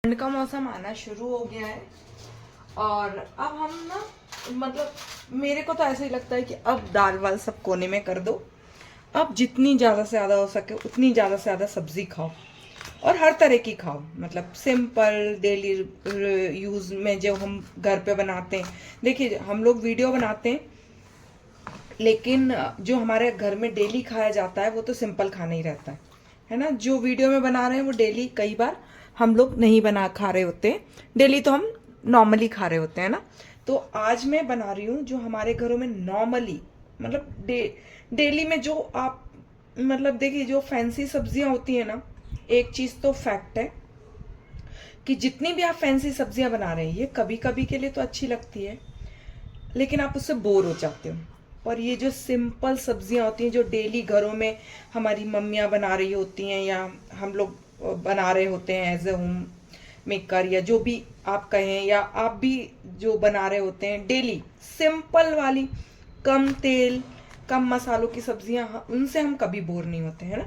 ठंड का मौसम आना शुरू हो गया है और अब हम ना मतलब मेरे को तो ऐसे ही लगता है कि अब दाल वाल सब कोने में कर दो। अब जितनी ज़्यादा से ज़्यादा हो सके उतनी ज़्यादा से ज़्यादा सब्जी खाओ और हर तरह की खाओ, मतलब सिंपल डेली यूज़ में जो हम घर पे बनाते हैं। देखिए हम लोग वीडियो बनाते हैं लेकिन जो हमारे घर में डेली खाया जाता है वो तो सिंपल खाना ही रहता है ना। जो वीडियो में बना रहे हैं वो डेली कई बार हम लोग नहीं बना खा रहे होते हैं, डेली तो हम नॉर्मली खा रहे होते हैं ना। तो आज मैं बना रही हूँ जो हमारे घरों में नॉर्मली मतलब डेली में जो आप मतलब देखिए जो फैंसी सब्जियां होती है ना, एक चीज़ तो फैक्ट है कि जितनी भी आप फैंसी सब्जियां बना रहे हैं ये कभी कभी के लिए तो अच्छी लगती है लेकिन आप उससे बोर हो जाते हो। और ये जो सिंपल सब्जियां होती हैं जो डेली घरों में हमारी मम्मियां बना रही होती हैं या हम लोग बना रहे होते हैं एज ए होम मेकर या जो भी आप कहें, या आप भी जो बना रहे होते हैं डेली सिंपल वाली कम तेल कम मसालों की सब्जियां, उनसे हम कभी बोर नहीं होते हैं ना।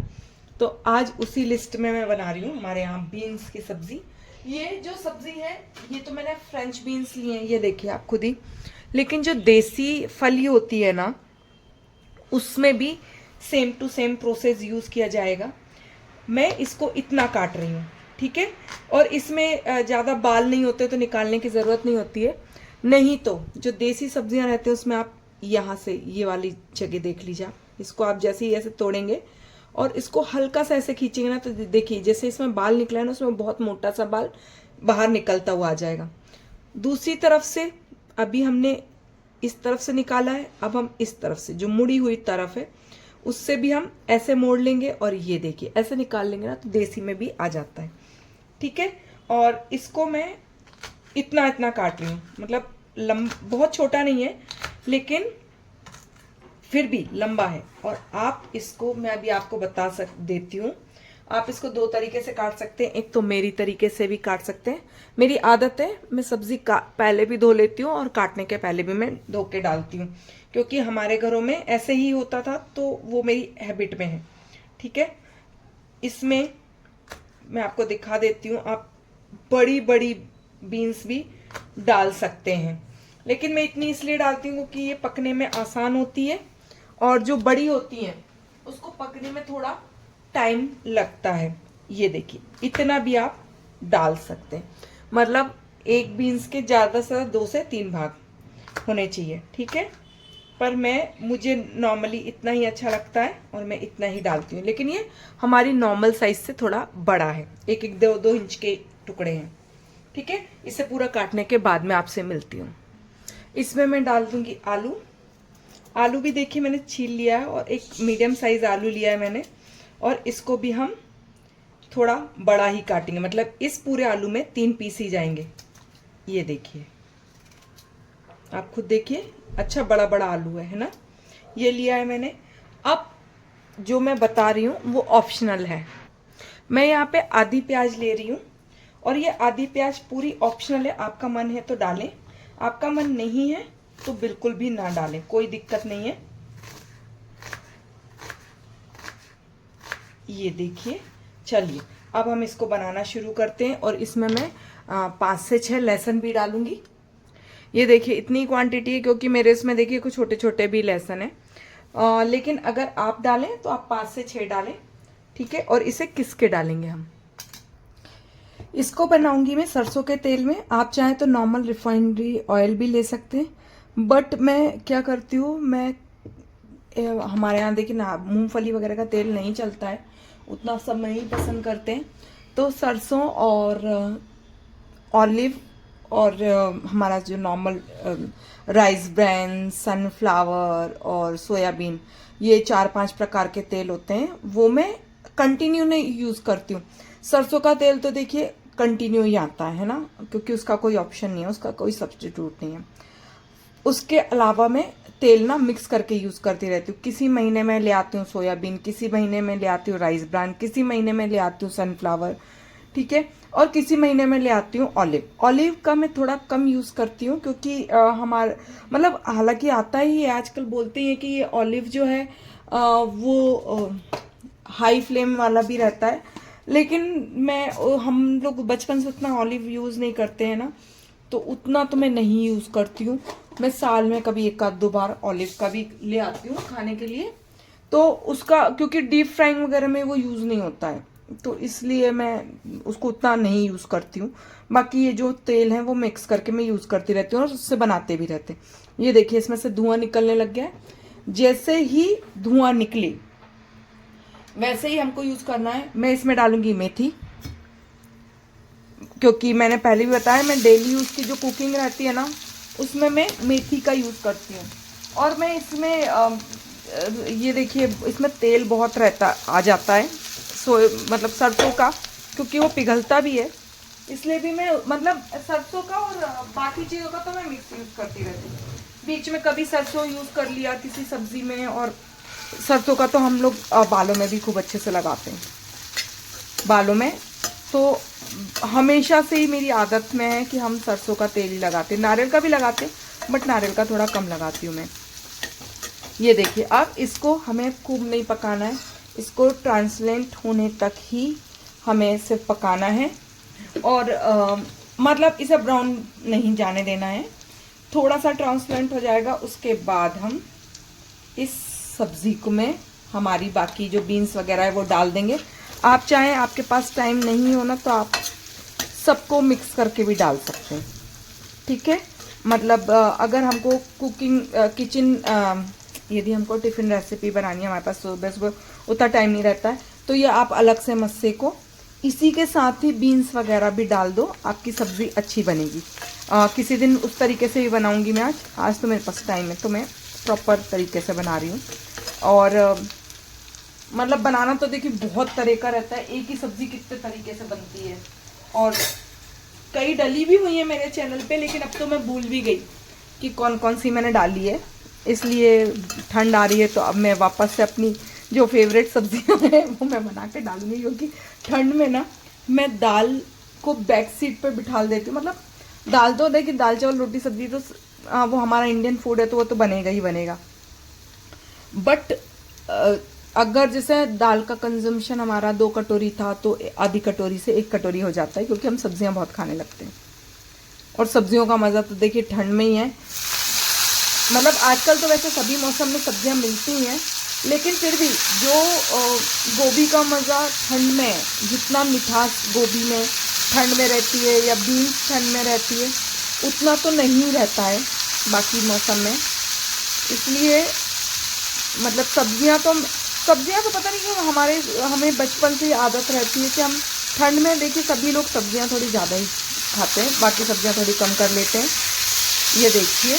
तो आज उसी लिस्ट में मैं बना रही हूँ हमारे यहाँ बीन्स की सब्जी। ये जो सब्जी है ये तो मैंने फ्रेंच बीन्स लिए हैं, ये देखिए आप खुद ही। लेकिन जो देसी फली होती है ना उसमें भी same to same process use किया जाएगा। मैं इसको इतना काट रही हूँ, ठीक है। और इसमें ज़्यादा बाल नहीं होते तो निकालने की ज़रूरत नहीं होती है। नहीं तो जो देसी सब्जियां रहते हैं उसमें आप यहाँ से ये वाली जगह देख लीजिए, इसको आप जैसे ही ऐसे तोड़ेंगे और इसको हल्का सा ऐसे खींचेंगे ना तो देखिए जैसे इसमें बाल निकला है ना उसमें बहुत मोटा सा बाल बाहर निकलता हुआ आ जाएगा। दूसरी तरफ से अभी हमने इस तरफ से निकाला है, अब हम इस तरफ से जो मुड़ी हुई तरफ है उससे भी हम ऐसे मोड़ लेंगे और ये देखिए ऐसे निकाल लेंगे ना तो देसी में भी आ जाता है, ठीक है। और इसको मैं इतना इतना काट रही हूँ, मतलब बहुत छोटा नहीं है लेकिन फिर भी लंबा है। और आप इसको मैं अभी आपको बता देती हूँ, आप इसको दो तरीके से काट सकते हैं। एक तो मेरी तरीके से भी काट सकते हैं, मेरी आदत है मैं सब्जी पहले भी धो लेती हूँ और काटने के पहले भी मैं धो के डालती हूँ क्योंकि हमारे घरों में ऐसे ही होता था तो वो मेरी हैबिट में है, ठीक है। इसमें मैं आपको दिखा देती हूँ, आप बड़ी बड़ी बीन्स भी डाल सकते हैं लेकिन मैं इतनी इसलिए डालती हूँ क्योंकि ये पकने में आसान होती है और जो बड़ी होती है उसको पकने में थोड़ा टाइम लगता है। ये देखिए इतना भी आप डाल सकते हैं, मतलब एक बीन्स के ज़्यादा से ज़्यादा 2 से 3 भाग होने चाहिए, ठीक है। पर मुझे नॉर्मली इतना ही अच्छा लगता है और मैं इतना ही डालती हूँ, लेकिन ये हमारी नॉर्मल साइज से थोड़ा बड़ा है, एक एक 2 इंच के टुकड़े हैं, ठीक है। इसे पूरा काटने के बाद में आपसे मिलती हूँ। इसमें मैं डाल दूंगी आलू। आलू भी देखिए मैंने छील लिया है और एक मीडियम साइज आलू लिया है मैंने, और इसको भी हम थोड़ा बड़ा ही काटेंगे, मतलब इस पूरे आलू में 3 पीस ही जाएंगे। ये देखिए आप खुद देखिए, अच्छा बड़ा बड़ा आलू है ना, ये लिया है मैंने। अब जो मैं बता रही हूँ वो ऑप्शनल है, मैं यहाँ पे आधी प्याज ले रही हूँ और ये आधी प्याज पूरी ऑप्शनल है, आपका मन है तो डालें, आपका मन नहीं है तो बिल्कुल भी ना डालें, कोई दिक्कत नहीं है। ये देखिए, चलिए अब हम इसको बनाना शुरू करते हैं और इसमें मैं 5 से 6 लहसुन भी डालूंगी। ये देखिए इतनी क्वांटिटी है क्योंकि मेरे इसमें देखिए कुछ छोटे छोटे भी लहसुन है, लेकिन अगर आप डालें तो आप 5 से 6 डालें, ठीक है। और इसे किस के डालेंगे हम, इसको बनाऊंगी मैं सरसों के तेल में, आप चाहें तो नॉर्मल रिफाइनरी ऑयल भी ले सकते हैं, बट मैं क्या करती हूँ, मैं हमारे यहाँ देखिए ना मूंगफली वगैरह का तेल नहीं चलता है, उतना सब नहीं पसंद करते हैं, तो सरसों और ऑलिव और हमारा जो नॉर्मल राइस ब्रान, सनफ्लावर और सोयाबीन, ये 4-5 प्रकार के तेल होते हैं, वो मैं कंटिन्यू नहीं यूज़ करती हूँ। सरसों का तेल तो देखिए कंटिन्यू ही आता है ना, क्योंकि उसका कोई ऑप्शन नहीं है, उसका कोई सब्स्टिट्यूट नहीं है। उसके अलावा मैं तेल ना मिक्स करके यूज़ करती रहती हूँ, किसी महीने में ले आती हूँ सोयाबीन, किसी महीने में ले आती हूँ राइस ब्रान, किसी महीने में ले आती हूँ सनफ्लावर, ठीक है। और किसी महीने में ले आती हूँ ऑलिव। ऑलिव का मैं थोड़ा कम यूज़ करती हूँ क्योंकि हमारा मतलब हालांकि आता ही है, आजकल बोलते हैं कि ये ऑलिव जो है वो हाई फ्लेम वाला भी रहता है, लेकिन हम लोग बचपन से उतना ऑलिव यूज़ नहीं करते हैं ना, तो उतना तो मैं नहीं यूज़ करती हूँ। मैं साल में कभी एक आध दो बार ऑलिव का भी ले आती हूँ खाने के लिए, तो उसका क्योंकि डीप फ्राइंग वगैरह में वो यूज़ नहीं होता है, तो इसलिए मैं उसको उतना नहीं यूज़ करती हूँ। बाकी ये जो तेल है वो मिक्स करके मैं यूज़ करती रहती हूँ और उससे बनाते भी रहते हैं। ये देखिए इसमें से धुआं निकलने लग गया है। जैसे ही धुआं निकले वैसे ही हमको यूज़ करना है। मैं इसमें डालूंगी मेथी, क्योंकि मैंने पहले भी बताया मैं डेली यूज़ की जो कुकिंग रहती है ना उसमें मैं मेथी का यूज़ करती हूँ। और मैं इसमें ये देखिए इसमें तेल बहुत आ जाता है, मतलब सरसों का, क्योंकि वो पिघलता भी है, इसलिए भी मैं मतलब सरसों का और बाकी चीज़ों का तो मैं मिक्स यूज़ करती रहती हूँ। बीच में कभी सरसों यूज़ कर लिया किसी सब्जी में, और सरसों का तो हम लोग बालों में भी खूब अच्छे से लगाते हैं। बालों में तो हमेशा से ही मेरी आदत में है कि हम सरसों का तेल ही लगाते, नारियल का भी लगाते, बट नारियल का थोड़ा कम लगाती हूँ मैं। ये देखिए अब इसको हमें खूब नहीं पकाना है, इसको ट्रांसलेंट होने तक ही हमें सिर्फ पकाना है। और मतलब इसे ब्राउन नहीं जाने देना है, थोड़ा सा ट्रांसलेंट हो जाएगा उसके बाद हम इस सब्जी को में हमारी बाकी जो बीन्स वगैरह है वो डाल देंगे। आप चाहें, आपके पास टाइम नहीं हो ना तो आप सबको मिक्स करके भी डाल सकते हैं, ठीक है। मतलब अगर हमको किचन यदि हमको टिफ़िन रेसिपी बनानी है, हमारे पास सुबह सुबह उतना टाइम नहीं रहता है, तो ये आप अलग से मस्से को इसी के साथ ही बीन्स वगैरह भी डाल दो, आपकी सब्ज़ी अच्छी बनेगी। किसी दिन उस तरीके से भी बनाऊंगी मैं। आज तो मेरे पास टाइम है तो मैं प्रॉपर तरीके से बना रही हूँ। और मतलब बनाना तो देखिए बहुत तरह का रहता है, एक ही सब्ज़ी कितने तरीके से बनती है, और कई डली भी हुई है मेरे चैनल पे, लेकिन अब तो मैं भूल भी गई कि कौन कौन सी मैंने डाली है। इसलिए ठंड आ रही है तो अब मैं वापस से अपनी जो फेवरेट सब्जियां हैं वो मैं बना के डालूंगी, क्योंकि ठंड में ना मैं दाल को बैक सीट पे बिठा देती हूँ। मतलब दाल तो देखिए, दाल चावल रोटी सब्जी तो वो हमारा इंडियन फूड है तो वो तो बनेगा ही बनेगा, बट अगर जैसे दाल का कंजम्पशन हमारा 2 कटोरी था तो आधी कटोरी से 1 कटोरी हो जाता है, क्योंकि हम सब्जियां बहुत खाने लगते हैं। और सब्जियों का मज़ा तो देखिए ठंड में ही है। मतलब आजकल तो वैसे सभी मौसम में सब्जियां मिलती हैं, लेकिन फिर भी जो गोभी का मज़ा ठंड में, जितना मिठास गोभी में ठंड में रहती है या बीन्स ठंड में रहती है, उतना तो नहीं रहता है बाकी मौसम में। इसलिए मतलब सब्जियां तो पता नहीं क्यों हमें बचपन से ही आदत रहती है कि हम ठंड में, देखिए सभी लोग सब्जियां थोड़ी ज़्यादा ही खाते हैं, बाकी सब्जियां थोड़ी कम कर लेते हैं। ये देखिए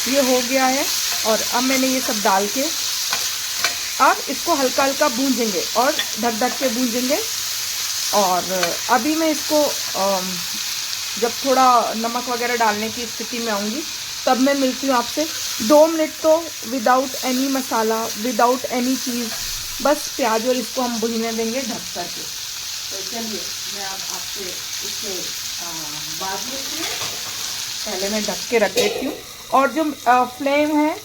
ये हो गया है, और अब मैंने ये सब डाल के अब इसको हल्का हल्का भूंजेंगे और ढक ढक के भूंजेंगे। और अभी मैं इसको जब थोड़ा नमक वगैरह डालने की स्थिति में आऊँगी तब मैं मिलती हूँ आपसे। 2 मिनट तो विदाउट एनी मसाला, विदाउट एनी चीज़, बस प्याज और इसको हम भूनने देंगे ढक करके। तो चलिए मैं अब आपसे इसके बाद लेती हूँ। पहले मैं ढक के रख देती हूँ, और जो फ्लेम है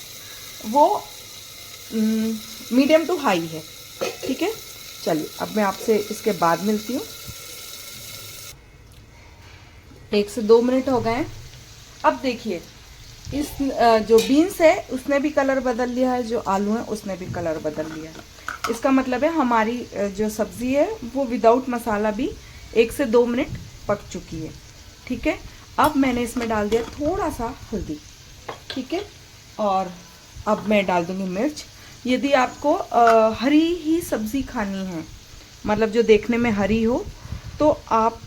वो मीडियम टू हाई है, ठीक है। चलिए अब मैं आपसे इसके बाद मिलती हूँ। 1 से 2 मिनट हो गए हैं। अब देखिए इस जो बीन्स है उसने भी कलर बदल लिया है, जो आलू है उसने भी कलर बदल लिया है। इसका मतलब है हमारी जो सब्ज़ी है वो विदाउट मसाला भी 1 से 2 मिनट पक चुकी है, ठीक है। अब मैंने इसमें डाल दिया थोड़ा सा हल्दी, ठीक है। और अब मैं डाल दूँगी मिर्च। यदि आपको हरी ही सब्ज़ी खानी है, मतलब जो देखने में हरी हो, तो आप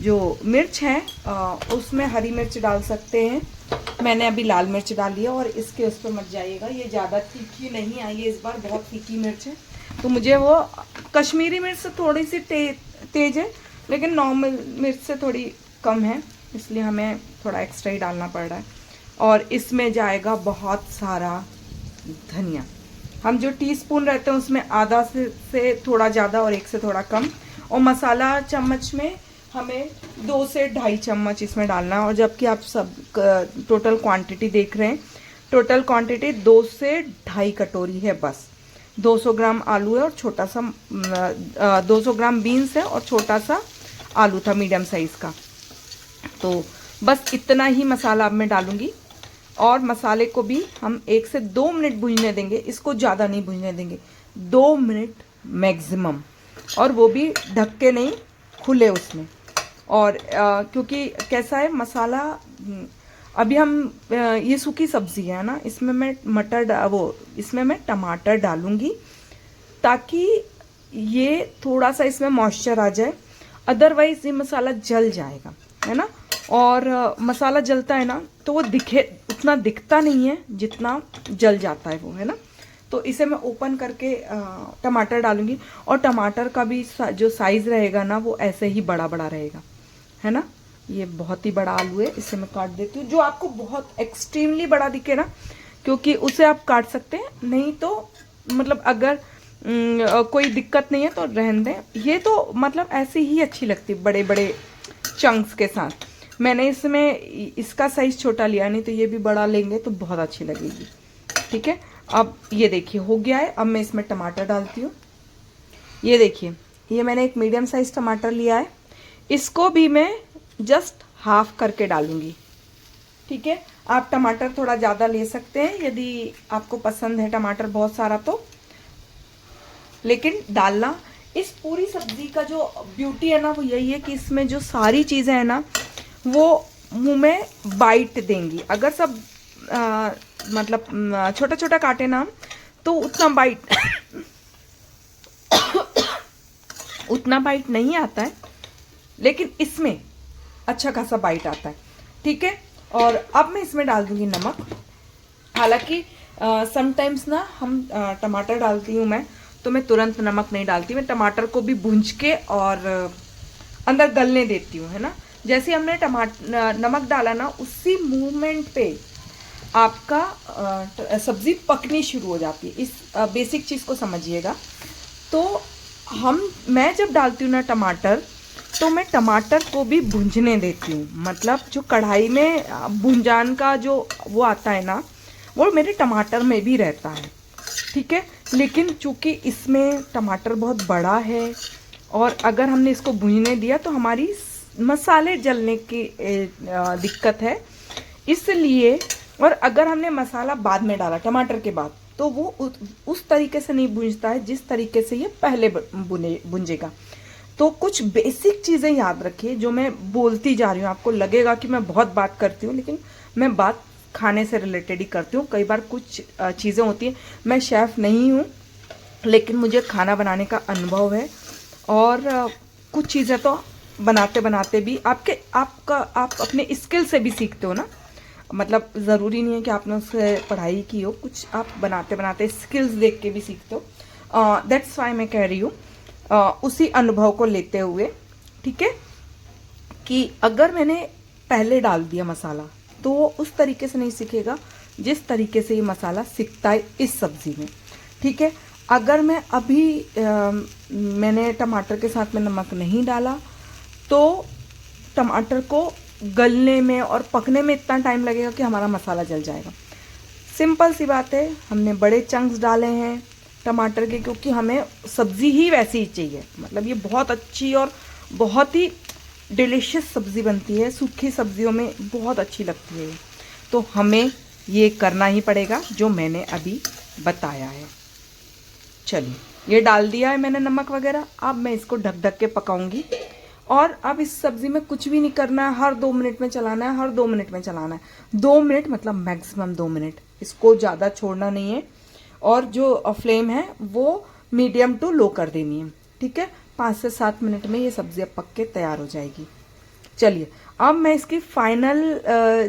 जो मिर्च है उसमें हरी मिर्च डाल सकते हैं। मैंने अभी लाल मिर्च डाल लिया, और इसके उस पर मत जाइएगा, ये ज़्यादा तीखी नहीं आई है इस बार, बहुत तीखी मिर्च है। तो मुझे वो कश्मीरी मिर्च से थोड़ी सी तेज है, लेकिन नॉर्मल मिर्च से थोड़ी कम है, इसलिए हमें थोड़ा एक्स्ट्रा ही डालना पड़ रहा है। और इसमें जाएगा बहुत सारा धनिया। हम जो टीस्पून रहते हैं उसमें आधा से थोड़ा ज़्यादा और 1 से थोड़ा कम, और मसाला चम्मच में हमें 2 से 2.5 चम्मच इसमें डालना है। और जबकि आप सब टोटल क्वांटिटी देख रहे हैं, टोटल क्वांटिटी 2 से 2.5 कटोरी है बस। 200 ग्राम आलू है और छोटा सा 200 ग्राम बीन्स है और छोटा सा आलू था मीडियम साइज़ का। तो बस इतना ही मसाला अब मैं डालूंगी और मसाले को भी हम 1 से 2 मिनट भूनने देंगे। इसको ज़्यादा नहीं भूनने देंगे, 2 मिनट मैक्सिमम, और वो भी ढक के नहीं, खुले उसमें। और क्योंकि कैसा है मसाला, अभी हम ये सूखी सब्जी है ना, इसमें मैं इसमें मैं टमाटर डालूंगी ताकि ये थोड़ा सा इसमें मॉइस्चर आ जाए, अदरवाइज ये मसाला जल जाएगा, है ना। और मसाला जलता है ना तो वो उतना दिखता नहीं है जितना जल जाता है वो, है ना। तो इसे मैं ओपन करके टमाटर डालूंगी, और टमाटर का भी जो साइज़ रहेगा ना वो ऐसे ही बड़ा बड़ा रहेगा, है ना। ये बहुत ही बड़ा आलू है, इसे मैं काट देती हूँ। जो आपको बहुत एक्सट्रीमली बड़ा दिखे ना, क्योंकि उसे आप काट सकते हैं, नहीं तो मतलब अगर कोई दिक्कत नहीं है तो रहने दें। ये तो मतलब ऐसे ही अच्छी लगती है बड़े बड़े चंक्स के साथ। मैंने इसमें इसका साइज़ छोटा लिया, नहीं तो ये भी बड़ा लेंगे तो बहुत अच्छी लगेगी। ठीक है, अब ये देखिए हो गया है। अब मैं इसमें टमाटर डालती हूँ। ये देखिए, ये मैंने एक मीडियम साइज टमाटर लिया है, इसको भी मैं जस्ट हाफ करके डालूंगी। ठीक है, आप टमाटर थोड़ा ज़्यादा ले सकते हैं यदि आपको पसंद है टमाटर बहुत सारा तो, लेकिन डालना। इस पूरी सब्जी का जो ब्यूटी है ना वो यही है कि इसमें जो सारी चीज़ें हैं ना वो मुंह में बाइट देंगी। अगर सब मतलब छोटा छोटा काटे ना तो उतना बाइट उतना बाइट नहीं आता है, लेकिन इसमें अच्छा खासा बाइट आता है। ठीक है, और अब मैं इसमें डाल दूंगी नमक। हालांकि समटाइम्स ना हम टमाटर डालती हूँ मैं, तो मैं तुरंत नमक नहीं डालती, मैं टमाटर को भी भूंज के और अंदर गलने देती हूँ, है ना। जैसे हमने नमक डाला ना, उसी मूवमेंट पे आपका सब्जी पकनी शुरू हो जाती है। इस बेसिक चीज़ को समझिएगा। तो मैं जब डालती हूँ ना टमाटर, तो मैं टमाटर को भी भूंजने देती हूँ। मतलब जो कढ़ाई में भुंजान का जो वो आता है ना, वो मेरे टमाटर में भी रहता है। ठीक है, लेकिन चूंकि इसमें टमाटर बहुत बड़ा है और अगर हमने इसको भूनने दिया तो हमारी मसाले जलने की दिक्कत है, इसलिए। और अगर हमने मसाला बाद में डाला टमाटर के बाद, तो वो उस तरीके से नहीं भूंजता है जिस तरीके से ये पहले भुंजेगा। तो कुछ बेसिक चीज़ें याद रखिए जो मैं बोलती जा रही हूँ। आपको लगेगा कि मैं बहुत बात करती हूँ, लेकिन मैं बात खाने से रिलेटेड ही करती हूँ। कई बार कुछ चीज़ें होती हैं, मैं शेफ़ नहीं हूँ लेकिन मुझे खाना बनाने का अनुभव है, और कुछ चीज़ें तो बनाते बनाते भी आप अपने स्किल से भी सीखते हो ना। मतलब ज़रूरी नहीं है कि आपने उससे पढ़ाई की हो, कुछ आप बनाते बनाते स्किल्स देख के भी सीखते हो। दैट्स वाई मैं कह रही हूँ उसी अनुभव को लेते हुए, ठीक है, कि अगर मैंने पहले डाल दिया मसाला तो वो उस तरीके से नहीं सीखेगा जिस तरीके से ये मसाला सीखता है इस सब्ज़ी में। ठीक है, अगर मैं अभी मैंने टमाटर के साथ में नमक नहीं डाला तो टमाटर को गलने में और पकने में इतना टाइम लगेगा कि हमारा मसाला जल जाएगा। सिंपल सी बात है, हमने बड़े चंक्स डाले हैं टमाटर के, क्योंकि हमें सब्ज़ी ही वैसी ही चाहिए। मतलब ये बहुत अच्छी और बहुत ही डिलीशियस सब्ज़ी बनती है, सूखी सब्जियों में बहुत अच्छी लगती है। तो हमें ये करना ही पड़ेगा जो मैंने अभी बताया है। चलिए, ये डाल दिया है मैंने नमक वगैरह। अब मैं इसको ढक ढक के पकाऊंगी, और अब इस सब्ज़ी में कुछ भी नहीं करना है, हर 2 मिनट में चलाना है, हर 2 मिनट में चलाना है। 2 मिनट मतलब मैक्सिमम 2 मिनट, इसको ज़्यादा छोड़ना नहीं है, और जो फ्लेम है वो मीडियम टू लो कर देनी है। ठीक है, 5 से 7 मिनट में ये सब्ज़ी पक के तैयार हो जाएगी। चलिए, अब मैं इसकी फाइनल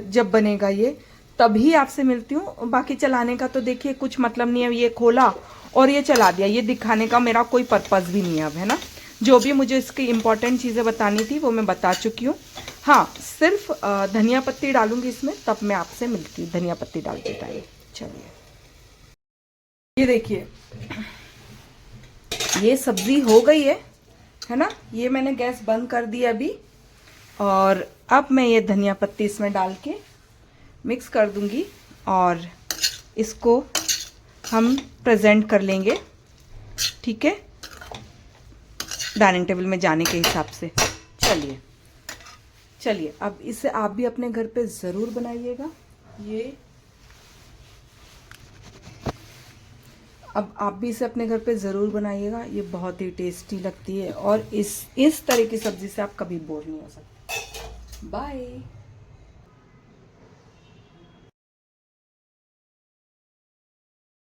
जब बनेगा ये तभी आपसे मिलती हूँ। बाकी चलाने का तो देखिए कुछ मतलब नहीं है, ये खोला और ये चला दिया, ये दिखाने का मेरा कोई पर्पज़ भी नहीं है अब, है ना। जो भी मुझे इसकी इम्पोर्टेंट चीज़ें बतानी थी वो मैं बता चुकी हूँ। हाँ, सिर्फ धनिया पत्ती डालूंगी इसमें, तब मैं आपसे मिलती हूँ धनिया पत्ती डालते टाइम। चलिए, ये देखिए ये सब्ज़ी हो गई है ना। ये मैंने गैस बंद कर दी अभी, और अब मैं ये धनिया पत्ती इसमें डाल के मिक्स कर दूंगी और इसको हम प्रेजेंट कर लेंगे ठीक है, डाइनिंग टेबल में जाने के हिसाब से। चलिए चलिए, अब इसे आप भी अपने घर पे ज़रूर बनाइएगा। ये अब आप भी इसे अपने घर पे ज़रूर बनाइएगा, ये बहुत ही टेस्टी लगती है और इस तरह की सब्ज़ी से आप कभी बोर नहीं हो सकते। बाय।